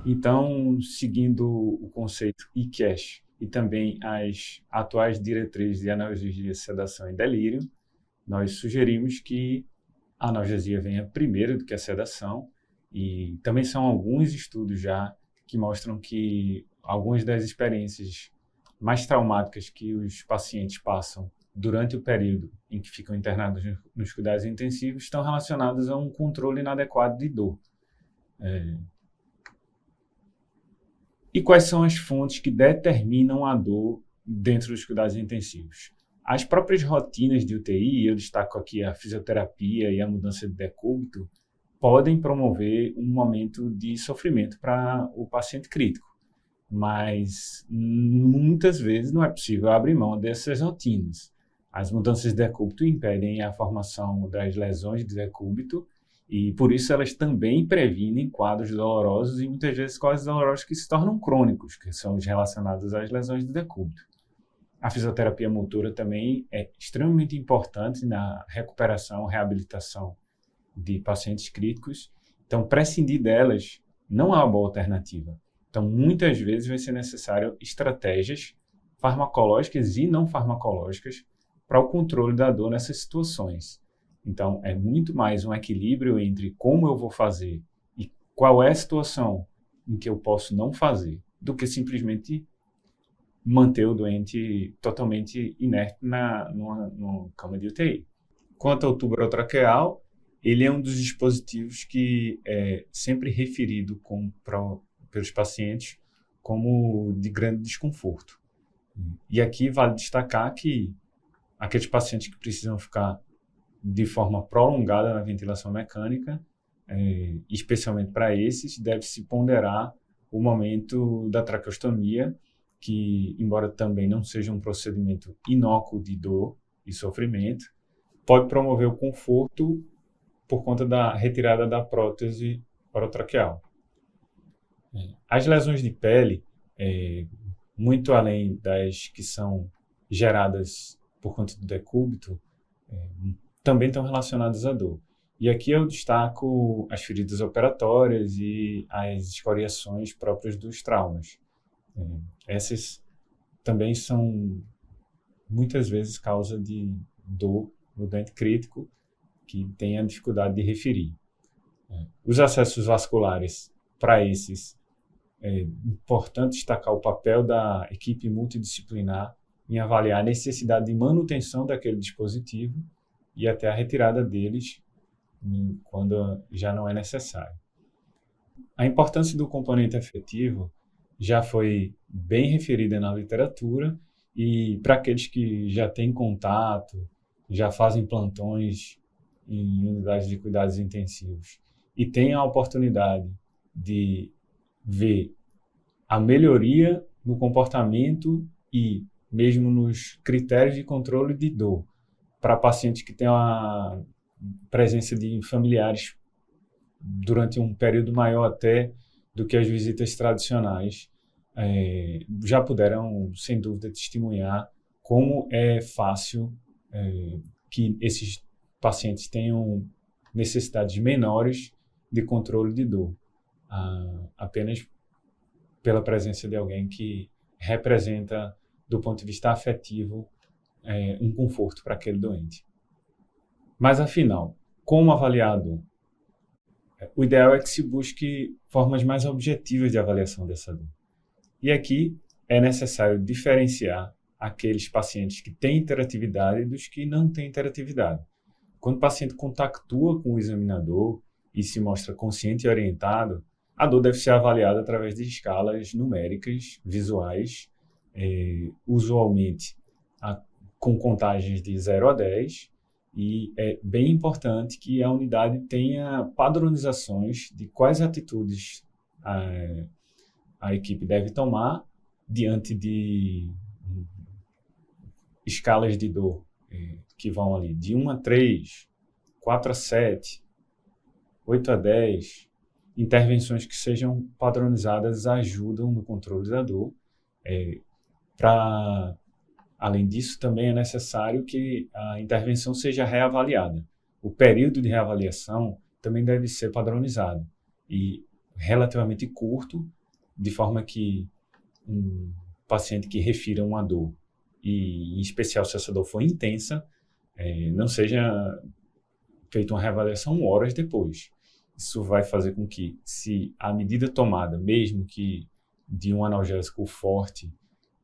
Então, seguindo o conceito ICASH e também as atuais diretrizes de analgesia, sedação e delírio, nós sugerimos que a analgesia venha primeiro do que a sedação, e também são alguns estudos já que mostram que algumas das experiências mais traumáticas que os pacientes passam durante o período em que ficam internados nos cuidados intensivos estão relacionadas a um controle inadequado de dor. E quais são as fontes que determinam a dor dentro dos cuidados intensivos? As próprias rotinas de UTI, eu destaco aqui a fisioterapia e a mudança de decúbito, podem promover um momento de sofrimento para o paciente crítico, mas muitas vezes não é possível abrir mão dessas rotinas. As mudanças de decúbito impedem a formação das lesões de decúbito e, por isso, elas também previnem quadros dolorosos e, muitas vezes, quadros dolorosos que se tornam crônicos, que são os relacionados às lesões de decúbito. A fisioterapia motora também é extremamente importante na recuperação, reabilitação de pacientes críticos. Então, prescindir delas não é uma boa alternativa. Então, muitas vezes vai ser necessário estratégias farmacológicas e não farmacológicas para o controle da dor nessas situações. Então, é muito mais um equilíbrio entre como eu vou fazer e qual é a situação em que eu posso não fazer, do que simplesmente manter o doente totalmente inerte numa cama de UTI. Quanto ao tubo orotraqueal, ele é um dos dispositivos que é sempre referido pelos pacientes como de grande desconforto. E aqui vale destacar que aqueles pacientes que precisam ficar de forma prolongada na ventilação mecânica, especialmente para esses, deve-se ponderar o momento da traqueostomia, que, embora também não seja um procedimento inócuo de dor e sofrimento, pode promover o conforto por conta da retirada da prótese orotraqueal. As lesões de pele, muito além das que são geradas por conta do decúbito, também estão relacionadas à dor. E aqui eu destaco as feridas operatórias e as escoriações próprias dos traumas. Essas também são muitas vezes causa de dor no doente crítico que tem a dificuldade de referir. Os acessos vasculares, para esses, é importante destacar o papel da equipe multidisciplinar em avaliar a necessidade de manutenção daquele dispositivo e até a retirada deles quando já não é necessário. A importância do componente afetivo já foi bem referida na literatura e para aqueles que já têm contato, já fazem plantões em unidades de cuidados intensivos e têm a oportunidade de ver a melhoria no comportamento e mesmo nos critérios de controle de dor para pacientes que têm a presença de familiares durante um período maior até do que as visitas tradicionais, já puderam, sem dúvida, testemunhar como é fácil que esses pacientes tenham necessidades menores de controle de dor, apenas pela presença de alguém que representa, do ponto de vista afetivo, um conforto para aquele doente. Mas, afinal, como avaliar a dor? O ideal é que se busque formas mais objetivas de avaliação dessa dor. E aqui é necessário diferenciar aqueles pacientes que têm interatividade dos que não têm interatividade. Quando o paciente contactua com o examinador e se mostra consciente e orientado, a dor deve ser avaliada através de escalas numéricas, visuais, usualmente com contagens de 0 a 10, e é bem importante que a unidade tenha padronizações de quais atitudes a equipe deve tomar diante de escalas de dor que vão ali de 1 a 3, 4 a 7, 8 a 10. Intervenções que sejam padronizadas ajudam no controle da dor. Além disso, também é necessário que a intervenção seja reavaliada. O período de reavaliação também deve ser padronizado e relativamente curto, de forma que um paciente que refira uma dor, e em especial se essa dor for intensa, não seja feita uma reavaliação horas depois. Isso vai fazer com que, se a medida tomada, mesmo que de um analgésico forte,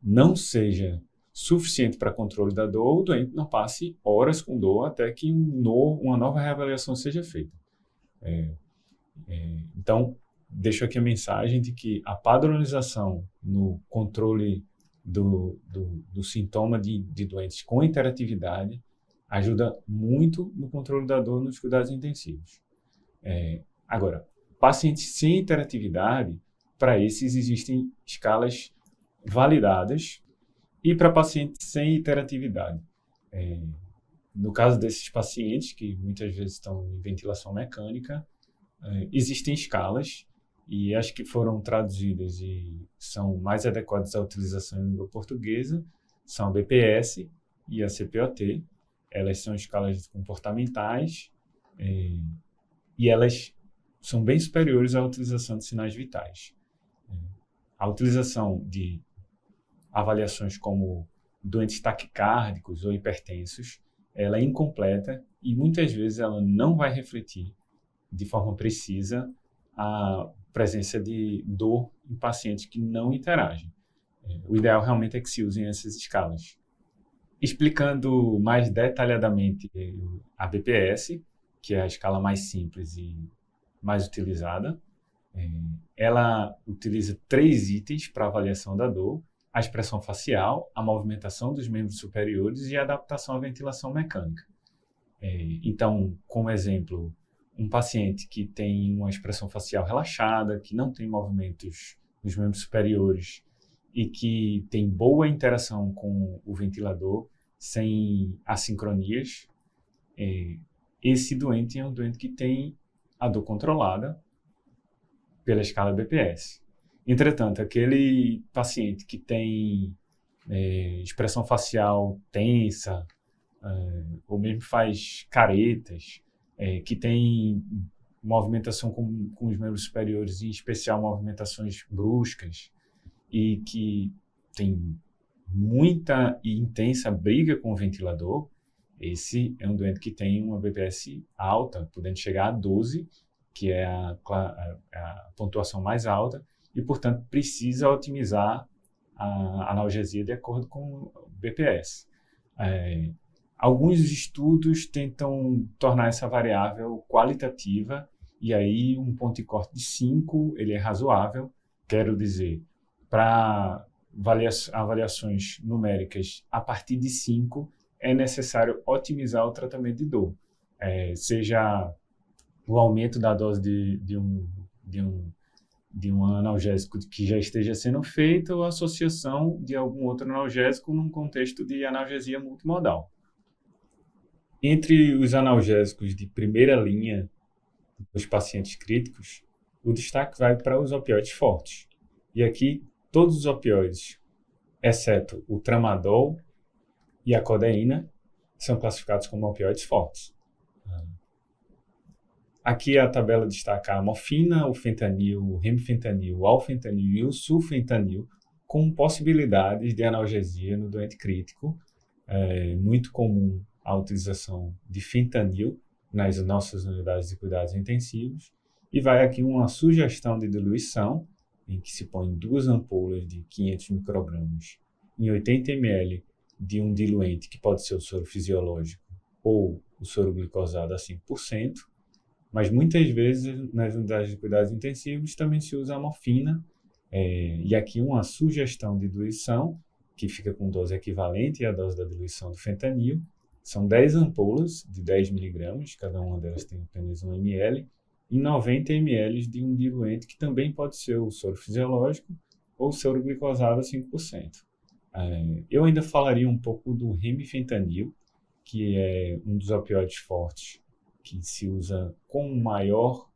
não seja suficiente para controle da dor, o doente não passe horas com dor até que uma nova reavaliação seja feita. Então, deixo aqui a mensagem de que a padronização no controle do sintoma de doentes com hiperatividade ajuda muito no controle da dor nos cuidados intensivos. Agora, pacientes sem hiperatividade, para esses existem escalas validadas, e para pacientes sem hiperatividade. No caso desses pacientes, que muitas vezes estão em ventilação mecânica, existem escalas, e as que foram traduzidas e são mais adequadas à utilização em língua portuguesa são a BPS e a CPOT. Elas são escalas comportamentais e elas são bem superiores à utilização de sinais vitais. A utilização de avaliações como doentes taquicárdicos ou hipertensos, ela é incompleta e muitas vezes ela não vai refletir de forma precisa a presença de dor em pacientes que não interagem. O ideal realmente é que se usem essas escalas. Explicando mais detalhadamente a BPS, que é a escala mais simples e mais utilizada, ela utiliza 3 itens para avaliação da dor: a expressão facial, a movimentação dos membros superiores e a adaptação à ventilação mecânica. Então, como exemplo, um paciente que tem uma expressão facial relaxada, que não tem movimentos dos membros superiores e que tem boa interação com o ventilador, sem assincronias, esse doente é um doente que tem a dor controlada pela escala BPS. Entretanto, aquele paciente que tem expressão facial tensa, ou mesmo faz caretas, que tem movimentação com os membros superiores, em especial movimentações bruscas, e que tem muita e intensa briga com o ventilador, esse é um doente que tem uma BPS alta, podendo chegar a 12, que é a pontuação mais alta, e, portanto, precisa otimizar a analgesia de acordo com o BPS. Alguns estudos tentam tornar essa variável qualitativa, e aí um ponto de corte de 5 ele é razoável. Quero dizer, para avaliações numéricas a partir de 5 é necessário otimizar o tratamento de dor, seja o aumento da dose de um analgésico que já esteja sendo feito, ou a associação de algum outro analgésico num contexto de analgesia multimodal. Entre os analgésicos de primeira linha dos pacientes críticos, o destaque vai para os opioides fortes. E aqui, todos os opioides, exceto o tramadol e a codeína, são classificados como opioides fortes. Aqui a tabela destaca a morfina, o fentanil, o remifentanil, o alfentanil e o sulfentanil com possibilidades de analgesia no doente crítico. É muito comum a utilização de fentanil nas nossas unidades de cuidados intensivos. E vai aqui uma sugestão de diluição, em que se põe 2 ampolas de 500 microgramas em 80 ml de um diluente, que pode ser o soro fisiológico ou o soro glicosado a 5%. Mas muitas vezes nas unidades de cuidados intensivos também se usa a morfina, e aqui uma sugestão de diluição, que fica com dose equivalente à dose da diluição do fentanil. São 10 ampolas de 10 miligramas, cada uma delas tem apenas 1 ml, e 90 ml de um diluente, que também pode ser o soro fisiológico ou o soro glicosado a 5%. Eu ainda falaria um pouco do remifentanil, que é um dos opioides fortes que se usa com maior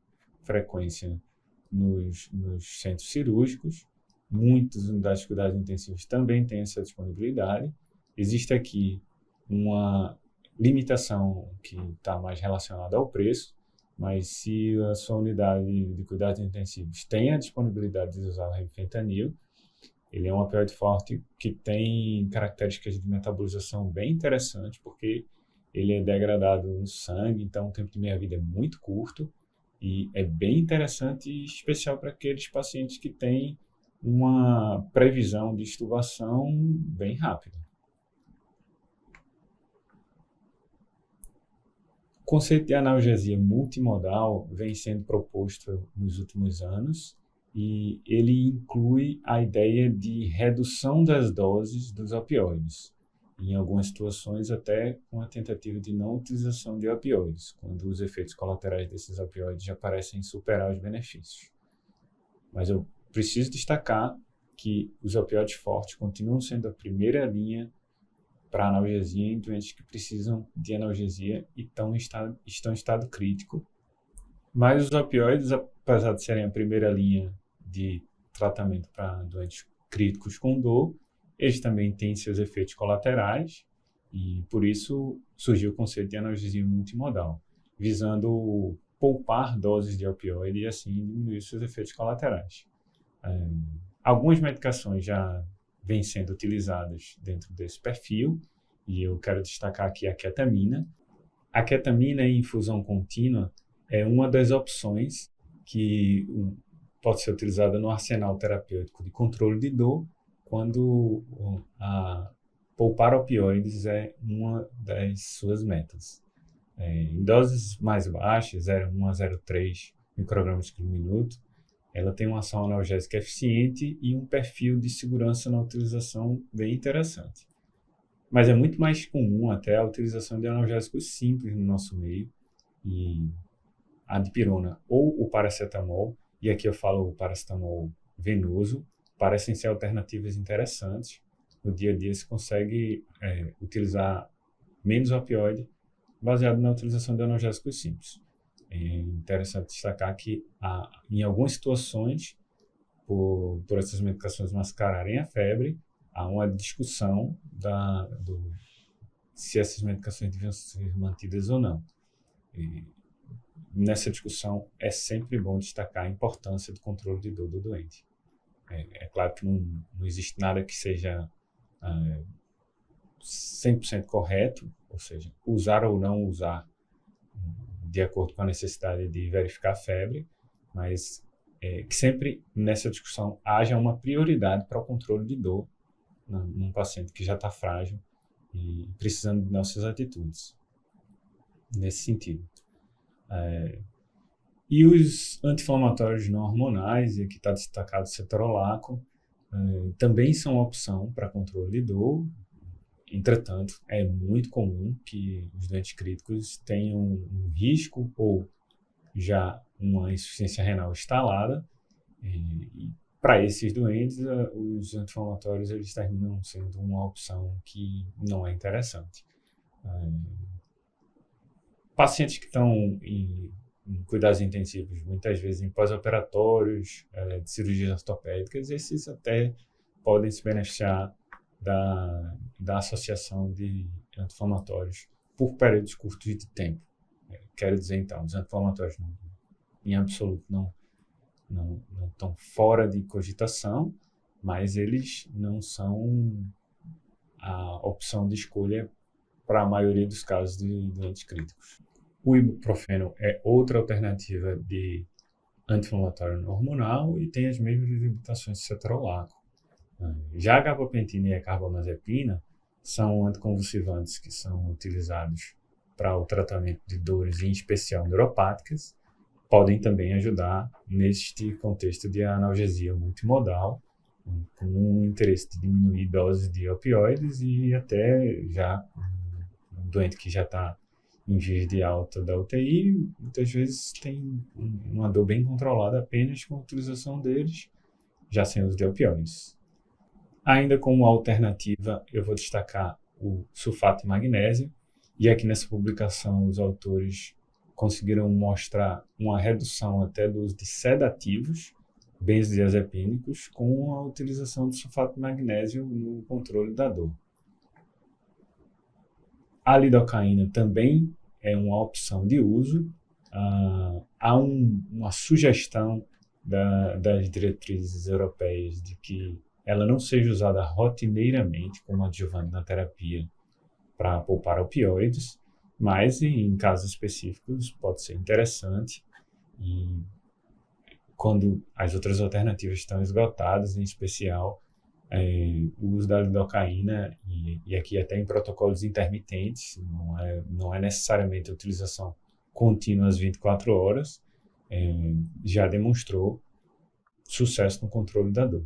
frequência nos centros cirúrgicos. Muitas unidades de cuidados intensivos também têm essa disponibilidade. Existe aqui uma limitação que está mais relacionada ao preço. mas se a sua unidade de cuidados intensivos tem a disponibilidade de usar o remifentanil, ele é um opioide forte que tem características de metabolização bem interessantes, porque ele é degradado no sangue, então o tempo de meia-vida é muito curto e é bem interessante e especial para aqueles pacientes que têm uma previsão de extubação bem rápida. O conceito de analgesia multimodal vem sendo proposto nos últimos anos e ele inclui a ideia de redução das doses dos opioides, em algumas situações até com a tentativa de não utilização de opioides, quando os efeitos colaterais desses opioides já parecem superar os benefícios. Mas eu preciso destacar que os opioides fortes continuam sendo a primeira linha para analgesia em doentes que precisam de analgesia e estão em estado crítico. Mas os opioides, apesar de serem a primeira linha de tratamento para doentes críticos com dor, eles também têm seus efeitos colaterais e por isso surgiu o conceito de analgesia multimodal, visando poupar doses de opioide e assim diminuir seus efeitos colaterais. Algumas medicações já vêm sendo utilizadas dentro desse perfil e eu quero destacar aqui a ketamina. A ketamina em infusão contínua é uma das opções que pode ser utilizada no arsenal terapêutico de controle de dor quando poupar opioides é uma das suas metas. Em doses mais baixas, 0,1 a 0,3 microgramas por minuto, ela tem uma ação analgésica eficiente e um perfil de segurança na utilização bem interessante. Mas é muito mais comum até a utilização de analgésicos simples no nosso meio, e a dipirona ou o paracetamol, e aqui eu falo o paracetamol venoso, parecem ser alternativas interessantes. No dia a dia se consegue utilizar menos opioide baseado na utilização de analgésicos simples. É interessante destacar que em algumas situações, por essas medicações mascararem a febre, há uma discussão se essas medicações deviam ser mantidas ou não. E nessa discussão é sempre bom destacar a importância do controle de dor do doente. É claro que não existe nada que seja 100% correto, ou seja, usar ou não usar de acordo com a necessidade de verificar a febre, mas que sempre nessa discussão haja uma prioridade para o controle de dor num paciente que já está frágil e precisando de nossas atitudes nesse sentido. E os anti-inflamatórios não hormonais, e aqui está destacado o cetrolaco, também são opção para controle de dor. Entretanto, é muito comum que os doentes críticos tenham um risco ou já uma insuficiência renal instalada. E para esses doentes, os anti-inflamatórios eles terminam sendo uma opção que não é interessante. Pacientes que estão em cuidados intensivos, muitas vezes em pós-operatórios, de cirurgias ortopédicas, esses até podem se beneficiar da associação de anti-inflamatórios por períodos curtos de tempo. Quero dizer, então, os anti-inflamatórios em absoluto não estão fora de cogitação, mas eles não são a opção de escolha para a maioria dos casos de doentes críticos. O ibuprofeno é outra alternativa de anti-inflamatório não hormonal e tem as mesmas limitações de cetrolaco. Já a gabapentina e a carbamazepina são anticonvulsivantes que são utilizados para o tratamento de dores, em especial neuropáticas, podem também ajudar neste contexto de analgesia multimodal, com o interesse de diminuir doses de opioides e até já um doente que já está em vias de alta da UTI, muitas vezes tem uma dor bem controlada apenas com a utilização deles, já sem uso de opioides. Ainda como alternativa, eu vou destacar o sulfato de magnésio, e aqui nessa publicação os autores conseguiram mostrar uma redução até do uso de sedativos, benzodiazepínicos, com a utilização do sulfato de magnésio no controle da dor. A lidocaína também é uma opção de uso. há uma sugestão das diretrizes europeias de que ela não seja usada rotineiramente como adjuvante na terapia para poupar opioides, mas em casos específicos pode ser interessante e quando as outras alternativas estão esgotadas, em especial o uso da lidocaína e aqui até em protocolos intermitentes, não é necessariamente a utilização contínua às 24 horas, já demonstrou sucesso no controle da dor.